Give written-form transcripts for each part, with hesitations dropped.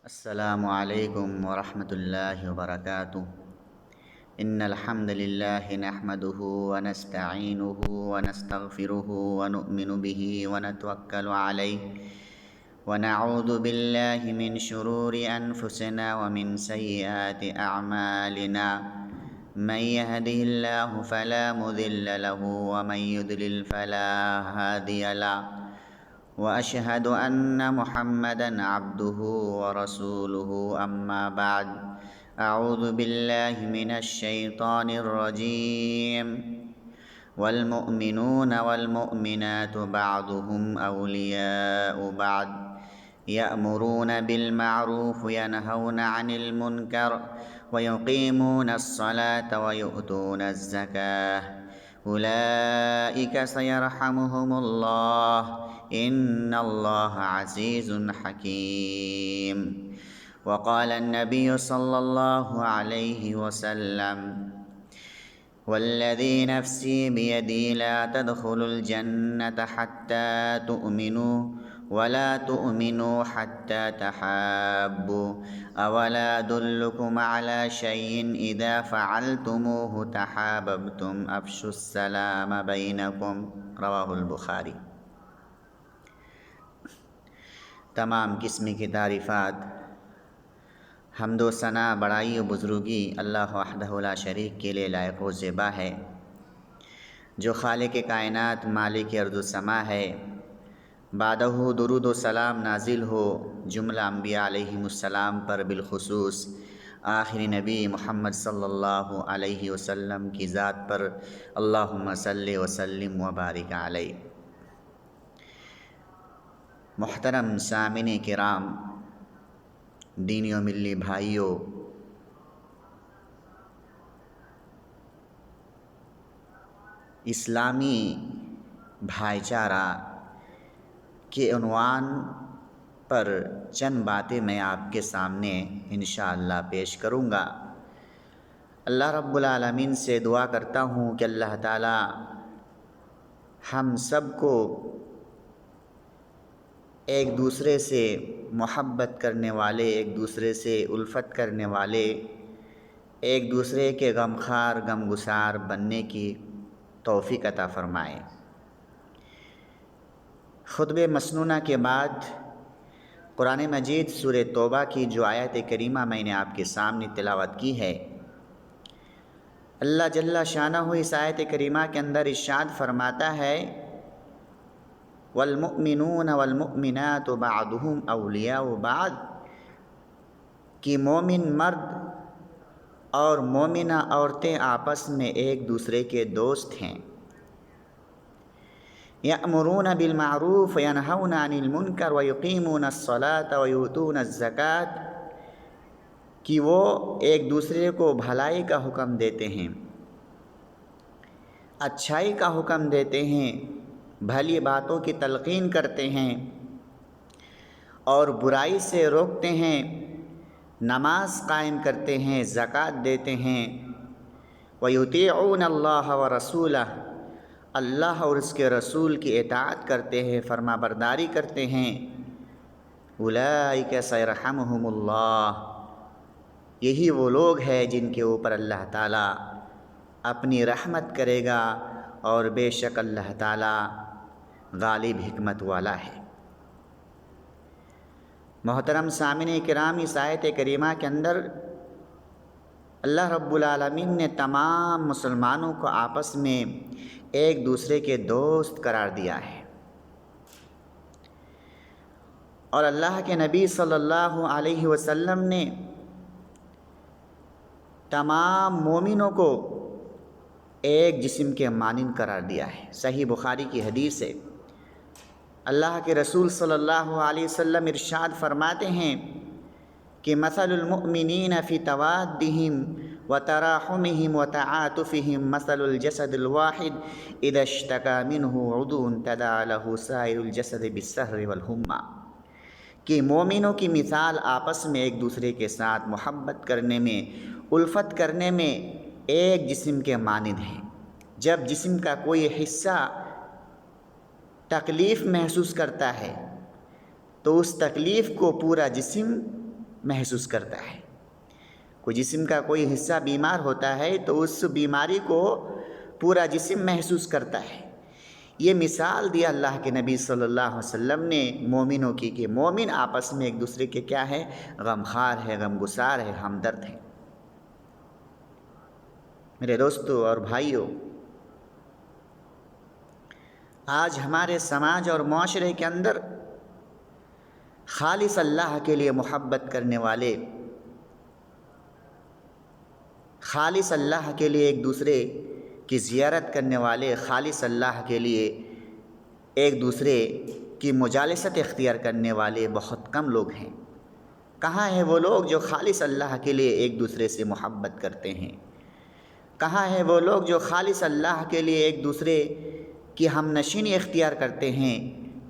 السلام علیکم ورحمۃ اللہ وبرکاتہ۔ ان الحمد للہ نحمده ونستعینه ونستغفره ونؤمن به ونتوکل علیہ ونعوذ باللہ من شرور انفسنا ومن سیئات اعمالنا من يهده الله فلا مضل له ومن يضلل فلا هادي له وأشهد أن محمدًا عبده ورسوله أما بعد أعوذ بالله من الشيطان الرجيم والمؤمنون والمؤمنات بعضهم أولياء بعض يأمرون بالمعروف وينهون عن المنكر ويقيمون الصلاة ويؤتون الزكاة أولئك سيرحمهم الله إن الله عزيز حكيم۔ وقال النبي صلى الله عليه وسلم والذي نفسي بيدي لا تدخلوا الجنة حتى تؤمنوا ولا تؤمنوا حتى تحابوا أولا أدلكم على شيء إذا فعلتموه تحاببتم أفشوا السلام بينكم رواه البخاری۔ تمام قسم کی تعریفات، حمد و ثنا، بڑائی و بزرگی اللہ وحدہ لا شریک کے لیے لائق و زیبا ہے، جو خالق کائنات مالک ارض و سما ہے۔ بعدہ درود و سلام نازل ہو جملہ انبیاء علیہم السلام پر، بالخصوص آخری نبی محمد صلی اللہ علیہ وسلم کی ذات پر، اللہم صلی وسلم وبارک علیہ۔ محترم سامعین کرام، دینی و ملی بھائیوں، اسلامی بھائی چارہ کے عنوان پر چند باتیں میں آپ کے سامنے انشاءاللہ پیش کروں گا۔ اللہ رب العالمین سے دعا کرتا ہوں کہ اللہ تعالی ہم سب کو ایک دوسرے سے محبت کرنے والے، ایک دوسرے سے الفت کرنے والے، ایک دوسرے کے غمخوار غمگسار بننے کی توفیق عطا فرمائے۔ خطبہ مسنونہ کے بعد قرآن مجید سورہ توبہ کی جو آیت کریمہ میں نے آپ کے سامنے تلاوت کی ہے، اللہ جل شانہ اس آیت کریمہ کے اندر ارشاد فرماتا ہے والمؤمنون والمؤمنات بعضهم اولیاء بعض، کہ مومن مرد اور مومنہ عورتیں آپس میں ایک دوسرے کے دوست ہیں۔ یأمرون بالمعروف وینہون عن المنکر ویقیمون الصلاة ویؤتون الزکاة، کہ وہ ایک دوسرے کو بھلائی کا حکم دیتے ہیں، اچھائی کا حکم دیتے ہیں، بھلی باتوں کی تلقین کرتے ہیں اور برائی سے روکتے ہیں، نماز قائم کرتے ہیں، زکوٰۃ دیتے ہیں، وَيُطِيعُونَ اللَّهَ وَرَسُولَهُ، اللہ اور اس کے رسول کی اطاعت کرتے ہیں، فرما برداری کرتے ہیں۔ أُولَئِكَ سَيَرْحَمُهُمُ اللَّهُ، یہی وہ لوگ ہیں جن کے اوپر اللہ تعالیٰ اپنی رحمت کرے گا، اور بے شک اللہ تعالیٰ غالب حکمت والا ہے۔ محترم سامعین کرام، اس آیت کریمہ کے اندر اللہ رب العالمین نے تمام مسلمانوں کو آپس میں ایک دوسرے کے دوست قرار دیا ہے، اور اللہ کے نبی صلی اللہ علیہ وسلم نے تمام مومنوں کو ایک جسم کے مانند قرار دیا ہے۔ صحیح بخاری کی حدیث ہے، اللہ کے رسول صلی اللہ علیہ وسلم ارشاد فرماتے ہیں کہ مثل المؤمنین فی توادہم وتراحمہم وتعاطفہم مثل الجسد الواحد اذا اشتکى منہ عضو تداعی لہ سائر الجسد بالسہر والحمى، کہ مومنوں کی مثال آپس میں ایک دوسرے کے ساتھ محبت کرنے میں، الفت کرنے میں ایک جسم کے مانند ہیں۔ جب جسم کا کوئی حصہ تکلیف محسوس کرتا ہے تو اس تکلیف کو پورا جسم محسوس کرتا ہے۔ کوئی جسم کا کوئی حصہ بیمار ہوتا ہے تو اس بیماری کو پورا جسم محسوس کرتا ہے۔ یہ مثال دیا اللہ کے نبی صلی اللہ علیہ وسلم نے مومنوں کی کہ مومن آپس میں ایک دوسرے کے کیا ہے، غمخوار ہے، غمگسار ہے، ہمدرد ہے۔ میرے دوستو اور بھائیوں، آج ہمارے سماج اور معاشرے کے اندر خالص اللہ کے لیے محبت کرنے والے، خالص اللہ کے لیے ایک دوسرے کی زیارت کرنے والے، خالص اللہ کے لیے ایک دوسرے کی مجالست اختیار کرنے والے بہت کم لوگ ہیں۔ کہاں ہیں وہ لوگ جو خالص اللہ کے لیے ایک دوسرے سے محبت کرتے ہیں؟ کہاں ہیں وہ لوگ جو خالص اللہ کے لیے ایک دوسرے کی ہم نشینی اختیار کرتے ہیں؟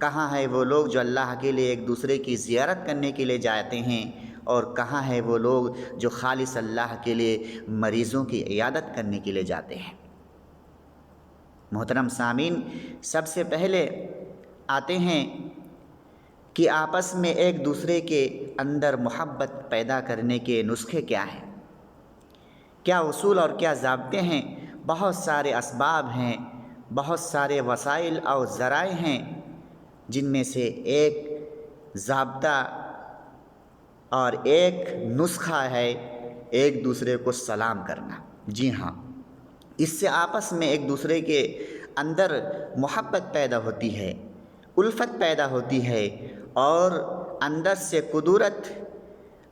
کہاں ہے وہ لوگ جو اللہ کے لیے ایک دوسرے کی زیارت کرنے کے لیے جاتے ہیں؟ اور کہاں ہے وہ لوگ جو خالص اللہ کے لیے مریضوں کی عیادت کرنے کے لیے جاتے ہیں؟ محترم سامعین، سب سے پہلے آتے ہیں کہ آپس میں ایک دوسرے کے اندر محبت پیدا کرنے کے نسخے کیا ہیں، کیا اصول اور کیا ضابطے ہیں؟ بہت سارے اسباب ہیں، بہت سارے وسائل اور ذرائع ہیں، جن میں سے ایک ضابطہ اور ایک نسخہ ہے ایک دوسرے کو سلام کرنا۔ جی ہاں، اس سے آپس میں ایک دوسرے کے اندر محبت پیدا ہوتی ہے، الفت پیدا ہوتی ہے، اور اندر سے کدورت،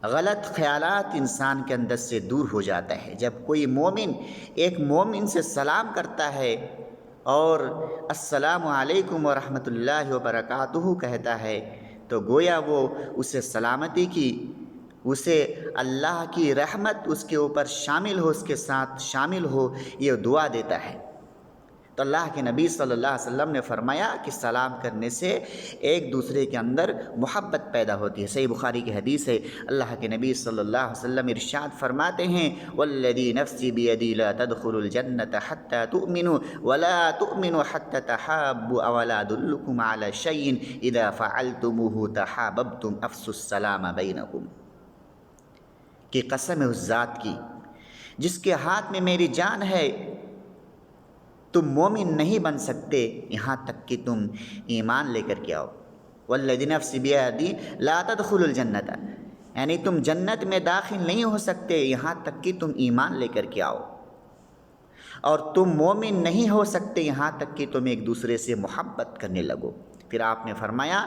غلط خیالات انسان کے اندر سے دور ہو جاتا ہے۔ جب کوئی مومن ایک مومن سے سلام کرتا ہے اور السلام علیکم ورحمۃ اللہ وبرکاتہ کہتا ہے تو گویا وہ اسے سلامتی کی، اسے اللہ کی رحمت اس کے اوپر شامل ہو، اس کے ساتھ شامل ہو، یہ دعا دیتا ہے۔ تو اللہ کے نبی صلی اللہ علیہ وسلم نے فرمایا کہ سلام کرنے سے ایک دوسرے کے اندر محبت پیدا ہوتی ہے۔ صحیح بخاری کی حدیث ہے، اللہ کے نبی صلی اللہ علیہ وسلم ارشاد فرماتے ہیں، والذی نفسی بیدی لا تدخلوا الجنۃ حتی تؤمنوا ولا تؤمنوا حتی تحابوا اولا ادلکم علی شیء اذا فعلتموه تحاببتم افشوا السلام بینکم۔ کہ قسم اس ذات کی جس کے ہاتھ میں میری جان ہے، تم مومن نہیں بن سکتے یہاں تک کہ تم ایمان لے کر کے آؤ۔ والذی نفسی بیدی لا تدخلوا الجنۃ، یعنی تم جنت میں داخل نہیں ہو سکتے یہاں تک کہ تم ایمان لے کر کے آؤ، اور تم مومن نہیں ہو سکتے یہاں تک کہ تم ایک دوسرے سے محبت کرنے لگو۔ پھر آپ نے فرمایا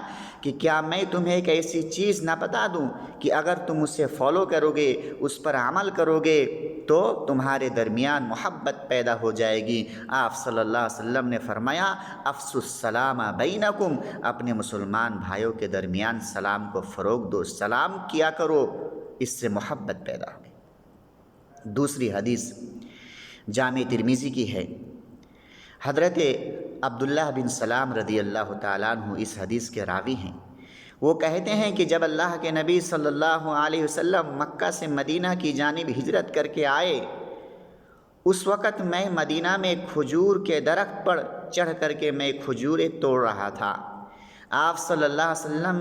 کہ کیا میں تمہیں ایک ایسی چیز نہ بتا دوں کہ اگر تم اسے فالو کرو گے، اس پر عمل کرو گے تو تمہارے درمیان محبت پیدا ہو جائے گی۔ آپ صلی اللہ علیہ وسلم نے فرمایا افشوا السلام بینکم، اپنے مسلمان بھائیوں کے درمیان سلام کو فروغ دو، سلام کیا کرو، اس سے محبت پیدا ہوگی۔ دوسری حدیث جامع ترمذی کی ہے، حضرت عبداللہ بن سلام رضی اللہ تعالیٰ عنہ اس حدیث کے راوی ہیں۔ وہ کہتے ہیں کہ جب اللہ کے نبی صلی اللہ علیہ وسلم مکہ سے مدینہ کی جانب ہجرت کر کے آئے، اس وقت میں مدینہ میں کھجور کے درخت پر چڑھ کر کے میں کھجوریں توڑ رہا تھا۔ آپ صلی اللہ علیہ وسلم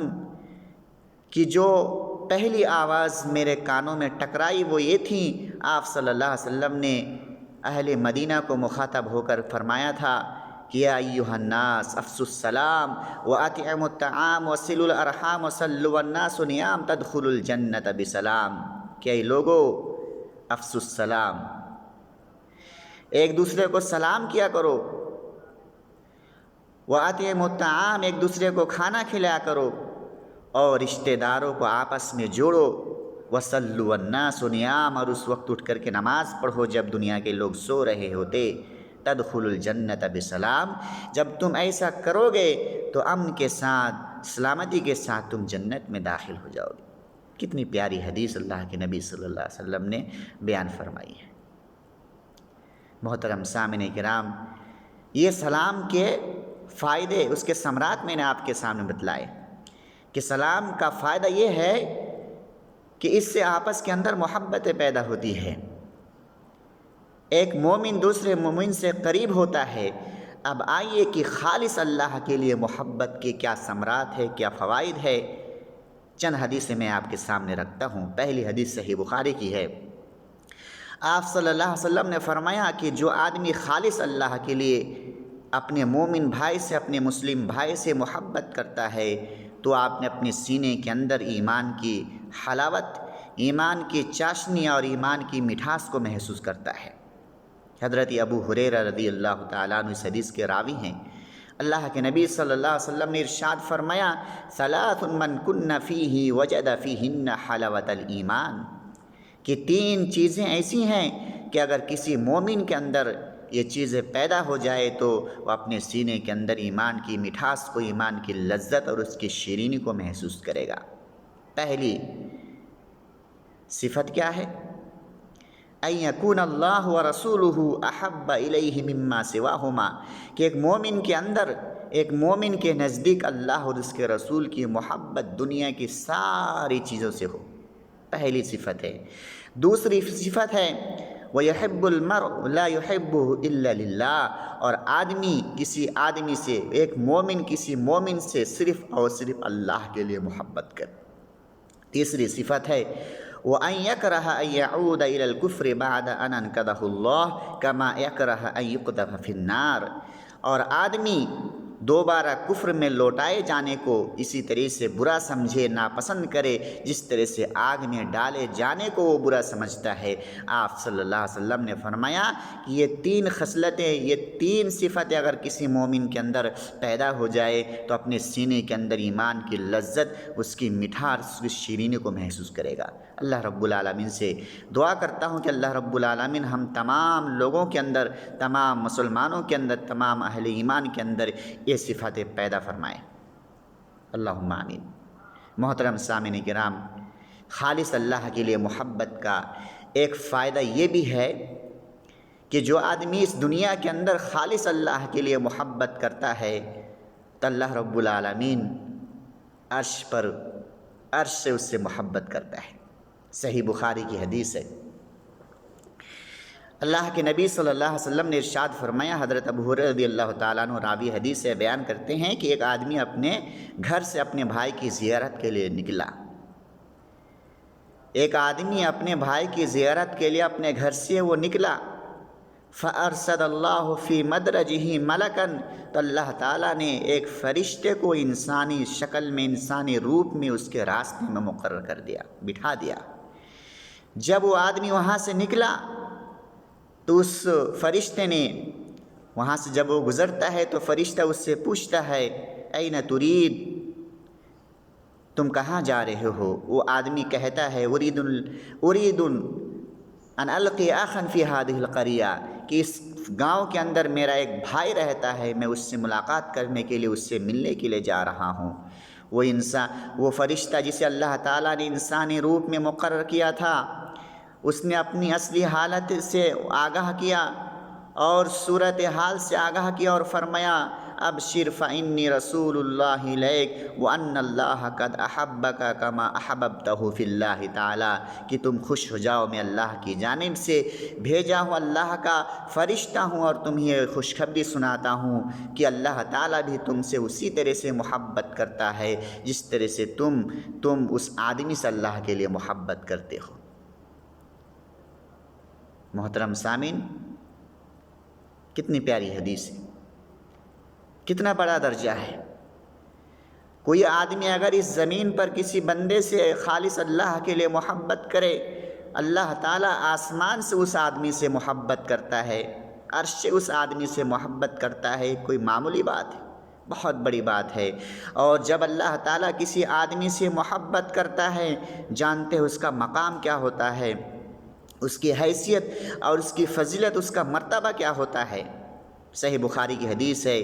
کی جو پہلی آواز میرے کانوں میں ٹکرائی وہ یہ تھی، آپ صلی اللہ علیہ وسلم نے اہل مدینہ کو مخاطب ہو کر فرمایا تھا کہ یا ایھا الناس افشوا السلام واطعموا الطعام وصلوا الارحام وصلوا والناس نیام تدخلوا الجنۃ بسلام، کہ اے لوگو افشوا السلام، ایک دوسرے کو سلام کیا کرو، واطعموا الطعام، ایک دوسرے کو کھانا کھلایا کرو، اور رشتہ داروں کو آپس میں جوڑو، وصلوا والناس نیام، اور اس وقت اٹھ کر کے نماز پڑھو جب دنیا کے لوگ سو رہے ہوتے، تدخل الجنت بسلام، جب تم ایسا کرو گے تو امن کے ساتھ، سلامتی کے ساتھ تم جنت میں داخل ہو جاؤ گے۔ کتنی پیاری حدیث اللہ کے نبی صلی اللہ علیہ وسلم نے بیان فرمائی ہے۔ محترم سامعین کرام، یہ سلام کے فائدے، اس کے ثمرات میں نے آپ کے سامنے بتلائے کہ سلام کا فائدہ یہ ہے کہ اس سے آپس کے اندر محبت پیدا ہوتی ہے، ایک مومن دوسرے مومن سے قریب ہوتا ہے۔ اب آئیے کہ خالص اللہ کے لیے محبت کے کیا ثمرات ہے، کیا فوائد ہے۔ چند حدیثیں میں آپ کے سامنے رکھتا ہوں۔ پہلی حدیث صحیح بخاری کی ہے۔ آپ صلی اللہ علیہ وسلم نے فرمایا کہ جو آدمی خالص اللہ کے لیے اپنے مومن بھائی سے، اپنے مسلم بھائی سے محبت کرتا ہے تو آپ نے اپنے سینے کے اندر ایمان کی حلاوت، ایمان کی چاشنی اور ایمان کی مٹھاس کو محسوس کرتا ہے۔ حضرت ابو ہریرہ رضی اللہ تعالیٰ عنہ اس حدیث کے راوی ہیں۔ اللہ کے نبی صلی اللہ علیہ وسلم نے ارشاد فرمایا، ثلاث من کن فیہ وجد فیہن حلاوت الایمان، کہ تین چیزیں ایسی ہیں کہ اگر کسی مومن کے اندر یہ چیزیں پیدا ہو جائے تو وہ اپنے سینے کے اندر ایمان کی مٹھاس کو، ایمان کی لذت اور اس کی شیرینی کو محسوس کرے گا۔ پہلی صفت کیا ہے؟ ان یکون اللہ ورسولہ احب الیہ مما سواہما، کہ ایک مومن کے اندر، ایک مومن کے نزدیک اللہ اور اس کے رسول کی محبت دنیا کی ساری چیزوں سے ہو۔ پہلی صفت ہے۔ دوسری صفت ہے وَيُحِبُّ الْمَرْءُ لَا يُحِبُّهُ إِلَّا لِلَّهِ، اور آدمی کسی آدمی سے، ایک مومن کسی مومن سے صرف اور صرف اللہ کے لیے محبت کرے۔ تیسری صفت ہے وَأَن يَكْرَهَ أَن يَعُودَ إِلَى الْكُفْرِ بَعْدَ أَنْ أَنْقَذَهُ اللَّهُ كَمَا يَكْرَهَ أَن يُقْذَفَ فِي النَّارِ، اور آدمی دوبارہ کفر میں لوٹائے جانے کو اسی طرح سے برا سمجھے، ناپسند کرے جس طرح سے آگ میں ڈالے جانے کو وہ برا سمجھتا ہے۔ آپ صلی اللہ علیہ وسلم نے فرمایا کہ یہ تین خصلتیں، یہ تین صفتیں اگر کسی مومن کے اندر پیدا ہو جائے تو اپنے سینے کے اندر ایمان کی لذت، اس کی مٹھاس، اس کی شیرینی کو محسوس کرے گا۔ اللہ رب العالمین سے دعا کرتا ہوں کہ اللہ رب العالمین ہم تمام لوگوں کے اندر، تمام مسلمانوں کے اندر، تمام اہل ایمان کے اندر یہ صفاتیں پیدا فرمائے۔ اللہم آمین۔ محترم سامعین کرام، خالص اللہ کے لیے محبت کا ایک فائدہ یہ بھی ہے کہ جو آدمی اس دنیا کے اندر خالص اللہ کے لیے محبت کرتا ہے تو اللہ رب العالمین عرش سے اس سے محبت کرتا ہے۔ صحیح بخاری کی حدیث ہے۔ اللہ کے نبی صلی اللہ علیہ وسلم نے ارشاد فرمایا، حضرت ابو ہریرہ رضی اللہ تعالیٰ عنہ راوی حدیث سے بیان کرتے ہیں کہ ایک آدمی اپنے گھر سے اپنے بھائی کی زیارت کے لیے نکلا۔ ایک آدمی اپنے بھائی کی زیارت کے لیے اپنے گھر سے وہ نکلا، فَأَرْسَلَ اللَّهُ فِي مَدْرَجِهِ مَلَكًا، تو اللہ تعالیٰ نے ایک فرشتے کو انسانی شکل میں، انسانی روپ میں اس کے راستے میں مقرر کر دیا، بٹھا دیا۔ جب وہ آدمی وہاں سے نکلا تو اس فرشتے نے، وہاں سے جب وہ گزرتا ہے تو فرشتہ اس سے پوچھتا ہے اَيْنَ تُرِيد، تم کہاں جا رہے ہو؟ وہ آدمی کہتا ہے اُرِيدُ أَنْ أَلْقِيَ أَخًا فِي هَذِهِ الْقَرْيَةِ، کہ اس گاؤں کے اندر میرا ایک بھائی رہتا ہے، میں اس سے ملاقات کرنے کے لیے، اس سے ملنے کے لیے جا رہا ہوں۔ وہ فرشتہ جسے اللہ تعالیٰ نے انسانی روپ میں مقرر کیا تھا، اس نے اپنی اصلی حالت سے آگاہ کیا اور صورتحال سے آگاہ کیا اور فرمایا ابشر فإنی رسول اللہ الیک وان اللہ قد احبک کما احببتہ فی اللہ تعالی، کہ تم خوش ہو جاؤ، میں اللہ کی جانب سے بھیجا ہوں، اللہ کا فرشتہ ہوں اور تمہیں خوشخبری سناتا ہوں کہ اللہ تعالیٰ بھی تم سے اسی طرح سے محبت کرتا ہے جس طرح سے تم اس آدمی سے اللہ کے لیے محبت کرتے ہو۔ محترم سامعین، کتنی پیاری حدیث ہے، کتنا بڑا درجہ ہے۔ کوئی آدمی اگر اس زمین پر کسی بندے سے خالص اللہ کے لیے محبت کرے، اللہ تعالیٰ آسمان سے اس آدمی سے محبت کرتا ہے، عرش سے اس آدمی سے محبت کرتا ہے۔ کوئی معمولی بات ہے، بہت بڑی بات ہے۔ اور جب اللہ تعالیٰ کسی آدمی سے محبت کرتا ہے، جانتے ہیں اس کا مقام کیا ہوتا ہے، اس کی حیثیت اور اس کی فضیلت، اس کا مرتبہ کیا ہوتا ہے۔ صحیح بخاری کی حدیث ہے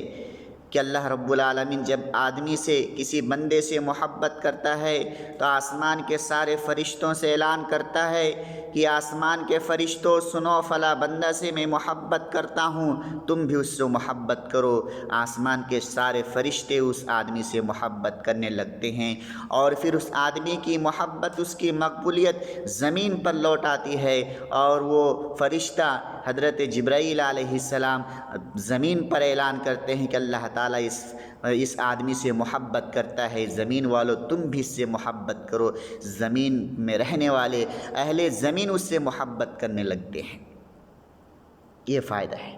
کہ اللہ رب العالمین جب آدمی سے، کسی بندے سے محبت کرتا ہے تو آسمان کے سارے فرشتوں سے اعلان کرتا ہے کہ آسمان کے فرشتوں سنو، فلاں بندہ سے میں محبت کرتا ہوں، تم بھی اس سے محبت کرو۔ آسمان کے سارے فرشتے اس آدمی سے محبت کرنے لگتے ہیں اور پھر اس آدمی کی محبت، اس کی مقبولیت زمین پر لوٹ آتی ہے اور وہ فرشتہ حضرت جبرائیل علیہ السلام زمین پر اعلان کرتے ہیں کہ اللہ تعالیٰ اس آدمی سے محبت کرتا ہے، زمین والو تم بھی اس سے محبت کرو، زمین میں رہنے والے اہل زمین اس سے محبت کرنے لگتے ہیں۔ یہ فائدہ ہے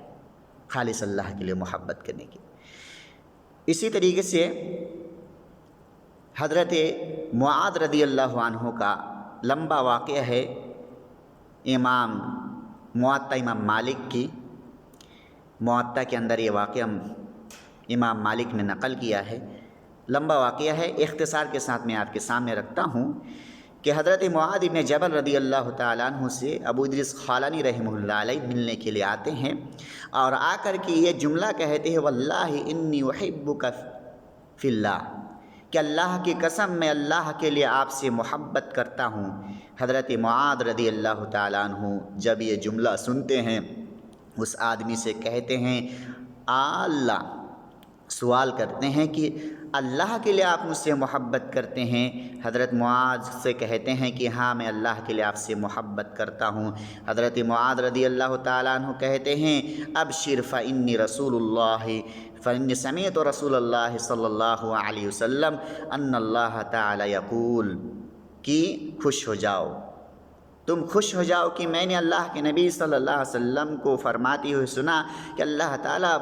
خالص اللہ کے لیے محبت کرنے کی۔ اسی طریقے سے حضرت معاذ رضی اللہ عنہ کا لمبا واقعہ ہے، موطا امام مالک کی موطا کے اندر یہ واقعہ امام مالک نے نقل کیا ہے، لمبا واقعہ ہے، اختصار کے ساتھ میں آپ کے سامنے رکھتا ہوں کہ حضرت معاذ بن جبل رضی اللہ تعالیٰ عنہ سے ابو ادریس خولانی رحمہ اللہ علیہ ملنے کے لیے آتے ہیں اور آ کر کے یہ جملہ کہتے ہیں واللہ انی احبک فی اللہ، کہ اللہ کی قسم میں اللہ کے لیے آپ سے محبت کرتا ہوں۔ حضرت معاذ رضی اللہ تعالیٰ عنہ جب یہ جملہ سنتے ہیں اس آدمی سے کہتے ہیں اللہ، سوال کرتے ہیں کہ اللہ کے لیے آپ مجھ سے محبت کرتے ہیں؟ حضرت معاذ سے کہتے ہیں کہ ہاں میں اللہ کے لیے آپ سے محبت کرتا ہوں۔ حضرت معاذ رضی اللہ تعالیٰ عنہ کہتے ہیں ابشر فإنی رسول اللہ فإنی سمعت رسول اللہ صلی اللہ علیہ وسلم ان اللہ تعالی یقول، کہ خوش ہو جاؤ، تم خوش ہو جاؤ کہ میں نے اللہ کے نبی صلی اللہ علیہ وسلم کو فرماتے ہوئے سنا کہ اللہ تعالیٰ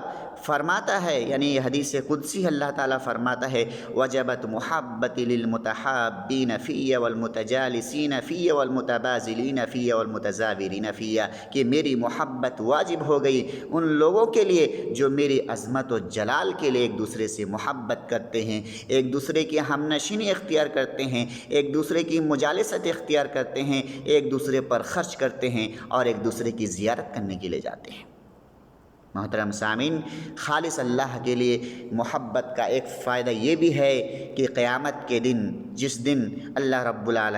فرماتا ہے، یعنی یہ حدیث قدسی اللہ تعالیٰ فرماتا ہے وجبت محبتی للمتحابین فی والمتجالسین فی والمتبازلین فی والمتزاورین فی، کہ میری محبت واجب ہو گئی ان لوگوں کے لیے جو میری عظمت و جلال کے لیے ایک دوسرے سے محبت کرتے ہیں، ایک دوسرے کی ہم نشینی اختیار کرتے ہیں، ایک دوسرے کی مجالست اختیار کرتے ہیں، ایک دوسرے پر خرچ کرتے ہیں اور ایک دوسرے کی زیارت کرنے کے لیے جاتے ہیں۔ محترم سامعین، خالص اللہ کے لیے محبت کا ایک فائدہ یہ بھی ہے کہ قیامت کے دن، جس دن اللہ رب العالمین